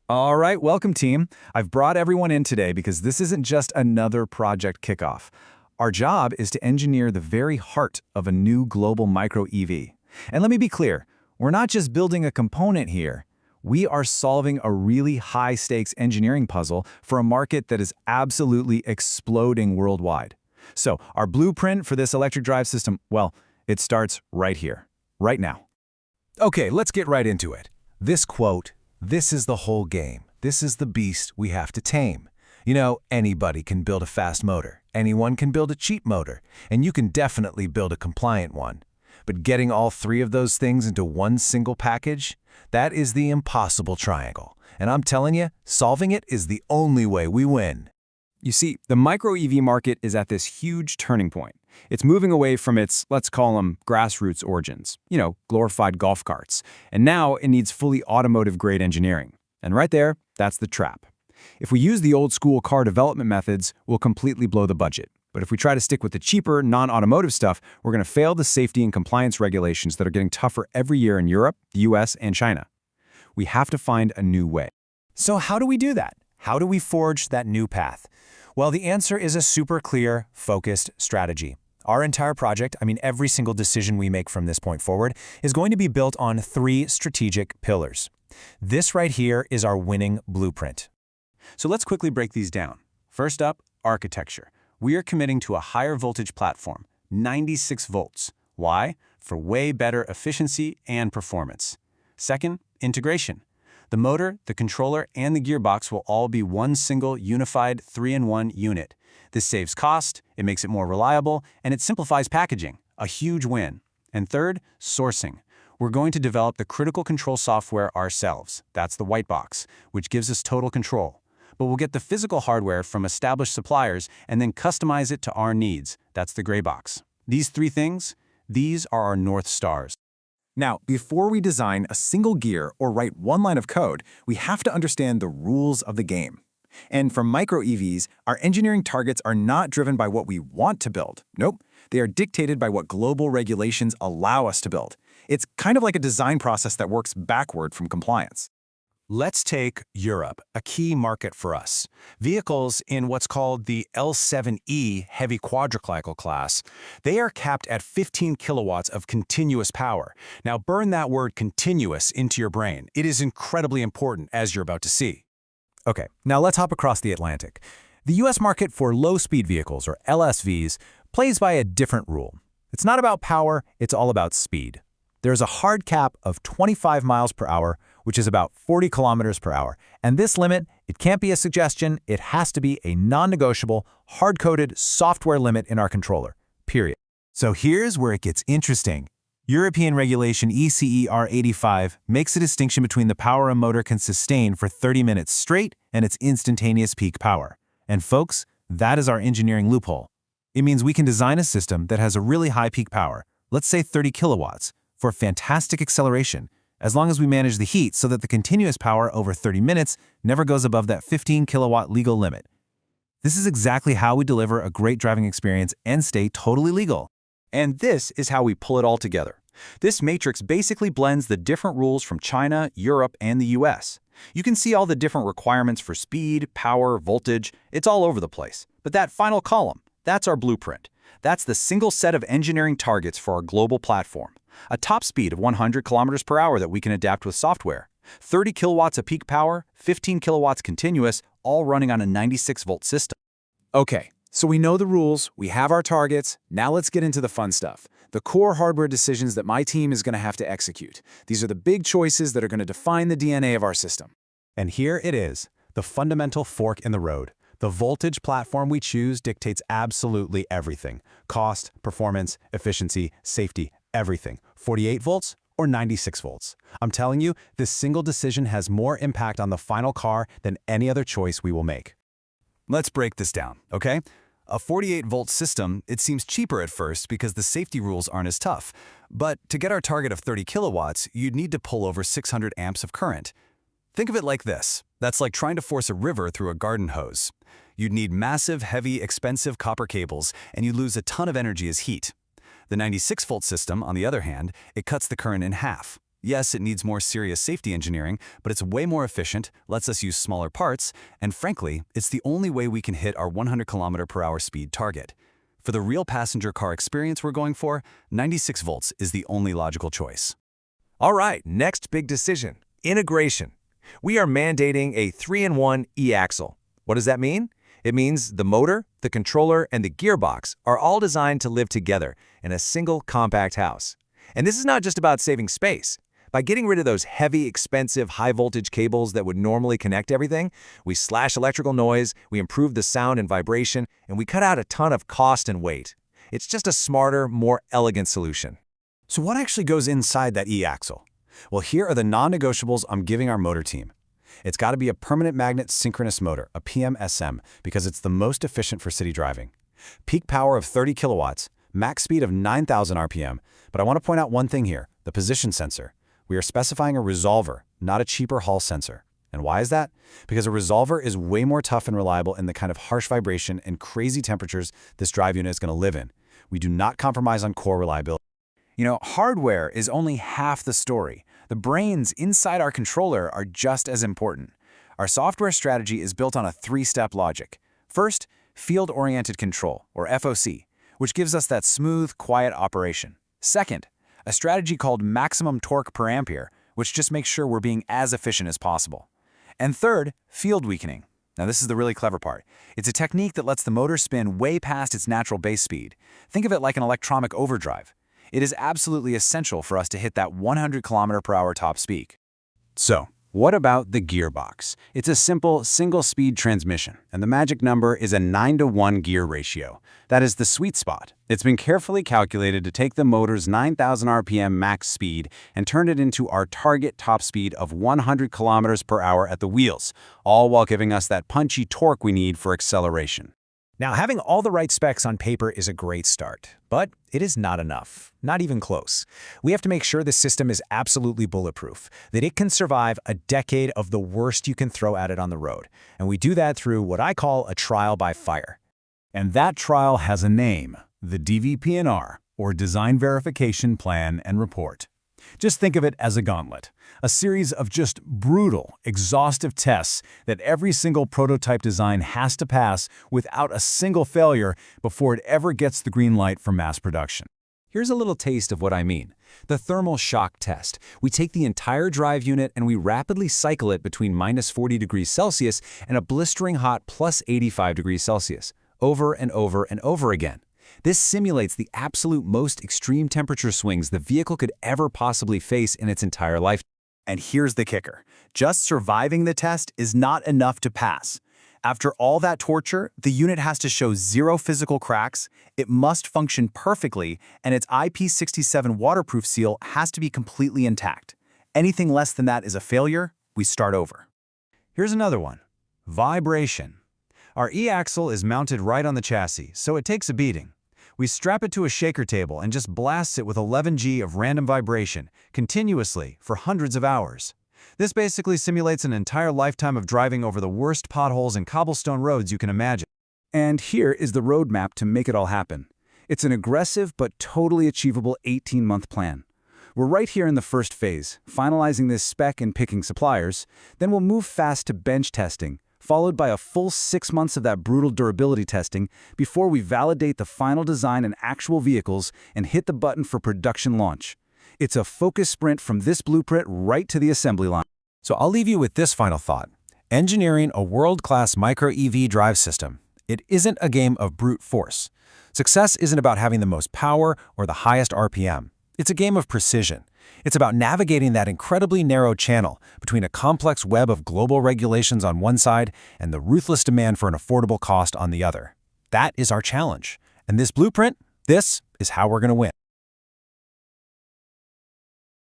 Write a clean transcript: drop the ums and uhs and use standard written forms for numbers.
All right, welcome team. I've brought everyone in today because this isn't just another project kickoff. Our job is to engineer the very heart of a new global micro EV. And let me be clear, we're not just building a component here. We are solving a really high-stakes engineering puzzle for a market that is absolutely exploding worldwide. So, our blueprint for this electric drive system, well, it starts right here, right now. Okay, let's get right into it. This quote, "This is the whole game. This is the beast we have to tame." You know, anybody can build a fast motor. Anyone can build a cheap motor. And you can definitely build a compliant one. But getting all three of those things into one single package, that is the impossible triangle. And I'm telling you, solving it is the only way we win. You see, the micro EV market is at this huge turning point. It's moving away from its, let's call them, grassroots origins, glorified golf carts. And now it needs fully automotive-grade engineering. And right there, that's the trap. If we use the old-school car development methods, we'll completely blow the budget. But if we try to stick with the cheaper, non-automotive stuff, we're going to fail the safety and compliance regulations that are getting tougher every year in Europe, the US, and China. We have to find a new way. So how do we do that? How do we forge that new path? Well, the answer is a super clear, focused strategy. Our entire project, every single decision we make from this point forward, is going to be built on three strategic pillars. This right here is our winning blueprint. So let's quickly break these down. First up, architecture. We are committing to a higher voltage platform, 96 volts. Why? For way better efficiency and performance. Second, integration. The motor, the controller, and the gearbox will all be one single unified 3-in-1 unit. This saves cost, it makes it more reliable, and it simplifies packaging, a huge win. And third, sourcing. We're going to develop the critical control software ourselves. That's the white box, which gives us total control. But we'll get the physical hardware from established suppliers and then customize it to our needs. That's the gray box. These three things, these are our North Stars. Now, before we design a single gear or write one line of code, we have to understand the rules of the game. And for micro EVs, our engineering targets are not driven by what we want to build. Nope, they are dictated by what global regulations allow us to build. It's kind of like a design process that works backward from compliance. Let's take Europe, a key market for us. Vehicles in what's called the L7E heavy quadricycle class, they are capped at 15 kilowatts of continuous power. Now burn that word continuous into your brain. It is incredibly important, as you're about to see. Okay, now let's hop across the Atlantic. The US market for low-speed vehicles, or LSVs, plays by a different rule. It's not about power, it's all about speed. There's a hard cap of 25 miles per hour, which is about 40 kilometers per hour. And this limit, it can't be a suggestion, it has to be a non-negotiable, hard-coded software limit in our controller, period. So here's where it gets interesting. European regulation ECER 85 makes a distinction between the power a motor can sustain for 30 minutes straight and its instantaneous peak power. And folks, that is our engineering loophole. It means we can design a system that has a really high peak power, let's say 30 kilowatts, for fantastic acceleration, as long as we manage the heat so that the continuous power over 30 minutes never goes above that 15 kilowatt legal limit. This is exactly how we deliver a great driving experience and stay totally legal. And this is how we pull it all together. This matrix basically blends the different rules from China, Europe, and the US. You can see all the different requirements for speed, power, voltage. It's all over the place. But that final column, that's our blueprint. That's the single set of engineering targets for our global platform. A top speed of 100 kilometers per hour that we can adapt with software. 30 kilowatts of peak power, 15 kilowatts continuous, all running on a 96-volt system. Okay, so we know the rules, we have our targets, now let's get into the fun stuff. The core hardware decisions that my team is going to have to execute. These are the big choices that are going to define the DNA of our system. And here it is, the fundamental fork in the road. The voltage platform we choose dictates absolutely everything. Cost, performance, efficiency, safety, everything. 48 volts or 96 volts. I'm telling you, this single decision has more impact on the final car than any other choice we will make. Let's break this down, okay? A 48-volt system, it seems cheaper at first because the safety rules aren't as tough. But to get our target of 30 kilowatts, you'd need to pull over 600 amps of current. Think of it like this. That's like trying to force a river through a garden hose. You'd need massive, heavy, expensive copper cables, and you'd lose a ton of energy as heat. The 96-volt system, on the other hand, it cuts the current in half. Yes, it needs more serious safety engineering, but it's way more efficient, lets us use smaller parts, and frankly, it's the only way we can hit our 100 km/h speed target. For the real passenger car experience we're going for, 96 volts is the only logical choice. All right, next big decision, integration. We are mandating a 3-in-1 e-axle. What does that mean? It means the motor, the controller, and the gearbox are all designed to live together in a single compact house. And this is not just about saving space. By getting rid of those heavy, expensive, high-voltage cables that would normally connect everything, we slash electrical noise, we improve the sound and vibration, and we cut out a ton of cost and weight. It's just a smarter, more elegant solution. So what actually goes inside that e-axle? Well, here are the non-negotiables I'm giving our motor team. It's got to be a permanent magnet synchronous motor, a PMSM, because it's the most efficient for city driving. Peak power of 30 kilowatts, max speed of 9,000 RPM, but I want to point out one thing here, the position sensor. We are specifying a resolver, not a cheaper Hall sensor. And why is that? Because a resolver is way more tough and reliable in the kind of harsh vibration and crazy temperatures this drive unit is going to live in. We do not compromise on core reliability. You know, hardware is only half the story. The brains inside our controller are just as important. Our software strategy is built on a three-step logic. First, field-oriented control, or FOC, which gives us that smooth, quiet operation. Second, a strategy called maximum torque per ampere, which just makes sure we're being as efficient as possible. And third, field weakening. Now this is the really clever part. It's a technique that lets the motor spin way past its natural base speed. Think of it like an electronic overdrive. It is absolutely essential for us to hit that 100 km/h top speed. So, what about the gearbox? It's a simple, single-speed transmission, and the magic number is a 9-to-1 gear ratio. That is the sweet spot. It's been carefully calculated to take the motor's 9,000 RPM max speed and turn it into our target top speed of 100 km/h at the wheels, all while giving us that punchy torque we need for acceleration. Now, having all the right specs on paper is a great start, but it is not enough, not even close. We have to make sure the system is absolutely bulletproof, that it can survive a decade of the worst you can throw at it on the road. And we do that through what I call a trial by fire. And that trial has a name, the DVP&R, or Design Verification Plan and Report. Just think of it as a gauntlet, a series of just brutal, exhaustive tests that every single prototype design has to pass without a single failure before it ever gets the green light for mass production. Here's a little taste of what I mean. The thermal shock test. We take the entire drive unit and we rapidly cycle it between -40 degrees Celsius and a blistering hot +85 degrees Celsius, over and over and over again. This simulates the absolute most extreme temperature swings the vehicle could ever possibly face in its entire life. And here's the kicker. Just surviving the test is not enough to pass. After all that torture, the unit has to show zero physical cracks, it must function perfectly, and its IP67 waterproof seal has to be completely intact. Anything less than that is a failure. We start over. Here's another one. Vibration. Our e-axle is mounted right on the chassis, so it takes a beating. We strap it to a shaker table and just blast it with 11 G of random vibration, continuously, for hundreds of hours. This basically simulates an entire lifetime of driving over the worst potholes and cobblestone roads you can imagine. And here is the roadmap to make it all happen. It's an aggressive but totally achievable 18-month plan. We're right here in the first phase, finalizing this spec and picking suppliers. Then we'll move fast to bench testing, followed by a full 6 months of that brutal durability testing before we validate the final design and actual vehicles and hit the button for production launch. It's a focused sprint from this blueprint right to the assembly line. So I'll leave you with this final thought. Engineering a world-class micro-EV drive system, it isn't a game of brute force. Success isn't about having the most power or the highest RPM. It's a game of precision. It's about navigating that incredibly narrow channel between a complex web of global regulations on one side and the ruthless demand for an affordable cost on the other. That is our challenge. And this blueprint, this is how we're going to win.